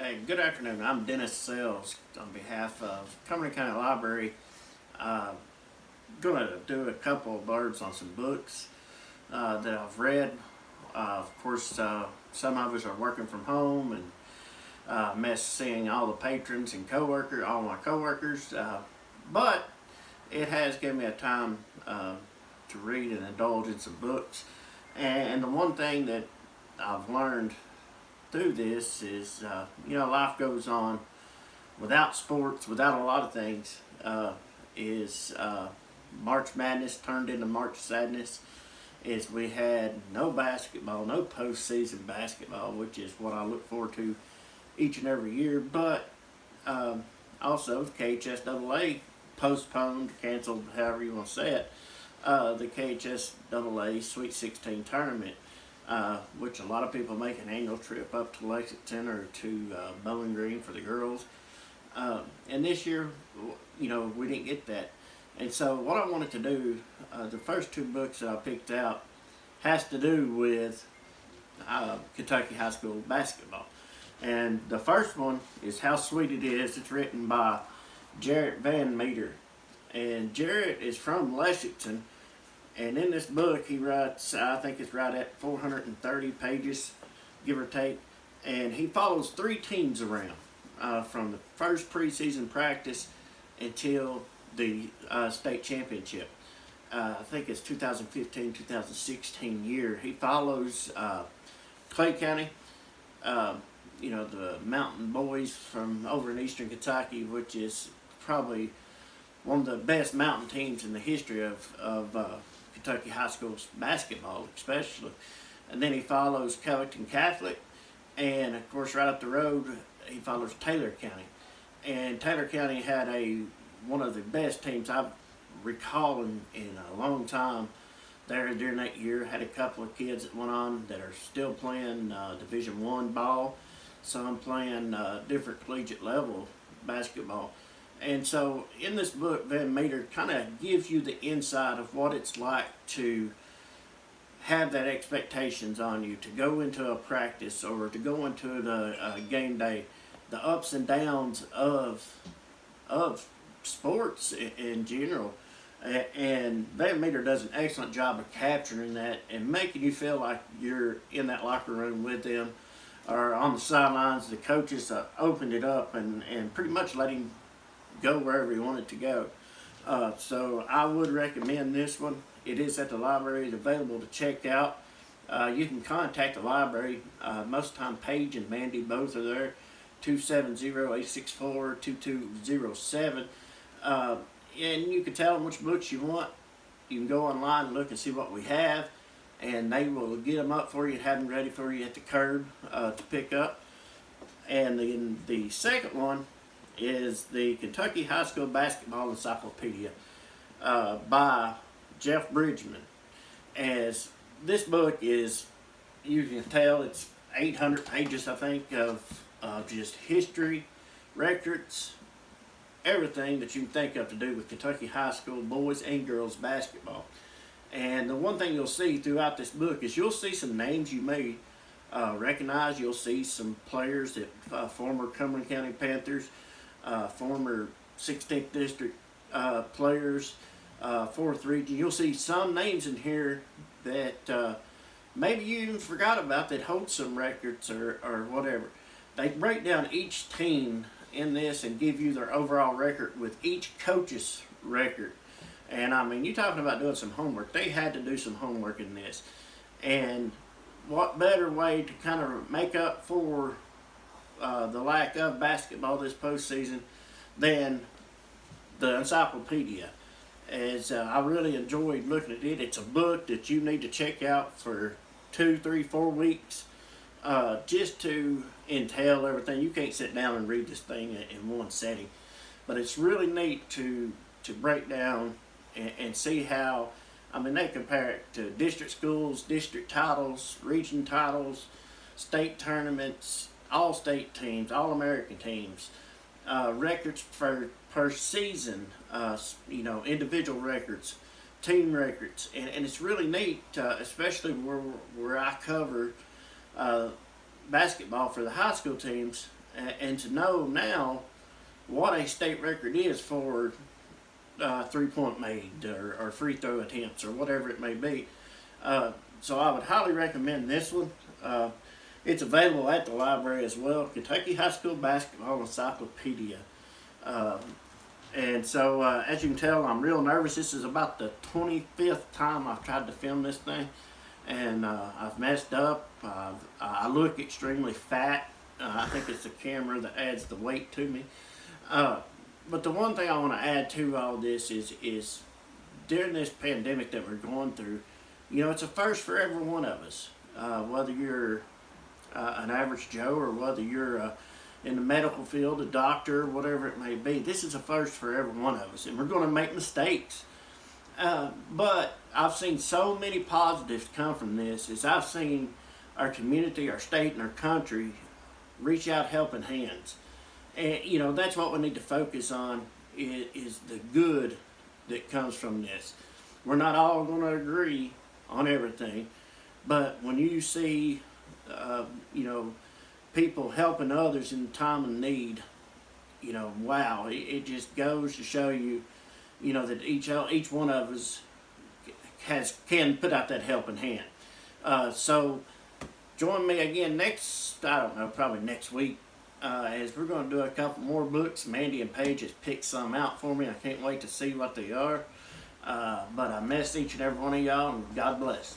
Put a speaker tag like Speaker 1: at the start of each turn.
Speaker 1: Hey, good afternoon. I'm Dennis Sells on behalf of Cumberland County Library. Going to do a couple of blurbs on some books that I've read. Of course, some of us are working from home and miss seeing all the patrons and all my coworkers. But it has given me a time to read and indulge in some books. And the one thing that I've learned through this is, life goes on without sports, without a lot of things. Is March Madness turned into March Sadness. Is we had no basketball, no postseason basketball, which is what I look forward to each and every year. But also the KHSAA postponed, canceled, however you want to say it, the KHSAA Sweet 16 tournament. Which a lot of people make an annual trip up to Lexington or to Bowling Green for the girls. And this year, we didn't get that. And so what I wanted to do, the first two books that I picked out has to do with Kentucky high school basketball. And the first one is How Sweet It Is. It's written by Jarrett Van Meter. And Jarrett is from Lexington. And in this book, he writes, I think it's right at 430 pages, give or take. And he follows three teams around from the first preseason practice until the state championship. I think it's 2015-2016 year. He follows Clay County, the Mountain Boys from over in eastern Kentucky, which is probably one of the best mountain teams in the history of Kentucky high school basketball, especially. And then he follows Covington Catholic, and of course right up the road he follows Taylor County. And Taylor County had one of the best teams I recall in a long time there during that year. Had a couple of kids that went on that are still playing Division I ball, some playing different collegiate level basketball. And so in this book, Van Meter kind of gives you the insight of what it's like to have that expectations on you, to go into a practice or to go into the game day, the ups and downs of sports in general. And Van Meter does an excellent job of capturing that and making you feel like you're in that locker room with them or on the sidelines. The coaches opened it up and pretty much let him go wherever you want it to go. So I would recommend this one. It is at the library. It's available to check out. You can contact the library. Most of the time Paige and Mandy both are there. 270-864-2207. And you can tell them which books you want. You can go online and look and see what we have, and they will get them up for you and have them ready for you at the curb to pick up. And then the second one is the Kentucky High School Basketball Encyclopedia by Jeff Bridgman. As this book is, you can tell it's 800 pages, I think, of just history, records, everything that you can think of to do with Kentucky high school boys and girls basketball. And the one thing you'll see throughout this book is you'll see some names you may recognize. You'll see some players that former Cumberland County Panthers, former 16th District players, 4th Region. You'll see some names in here that maybe you even forgot about that hold some records or whatever. They break down each team in this and give you their overall record with each coach's record. And I mean, you're talking about doing some homework. They had to do some homework in this. And what better way to kind of make up for the lack of basketball this postseason than the encyclopedia. As I really enjoyed looking at it. It's a book that you need to check out for 2, 3, 4 weeks just to entail everything. You can't sit down and read this thing in one setting, but it's really neat to break down and see how, I mean, they compare it to district schools, district titles, region titles, state tournaments, all state teams, all American teams, records per season, individual records, team records, and it's really neat, especially where I cover basketball for the high school teams, and to know now what a state record is for 3-point made or free throw attempts or whatever it may be. So I would highly recommend this one. It's available at the library as well. Kentucky High School Basketball Encyclopedia. And so, as you can tell, I'm real nervous. This is about the 25th time I've tried to film this thing, and I've messed up. I look extremely fat. I think it's the camera that adds the weight to me. But the one thing I want to add to all this is during this pandemic that we're going through, you know, it's a first for every one of us. Whether you're an average Joe or whether you're in the medical field, a doctor, whatever it may be, this is a first for every one of us, and we're going to make mistakes. But I've seen so many positives come from this, as I've seen our community, our state, and our country reach out helping hands. And, you know, that's what we need to focus on is the good that comes from this. We're not all going to agree on everything, but when you see, you know, people helping others in time of need, you know, wow, it just goes to show you, you know, that each one of us can put out that helping hand. So join me again next, I don't know, probably next week, as we're going to do a couple more books. Mandy and Paige has picked some out for me. I can't wait to see what they are. But I miss each and every one of y'all, and God bless.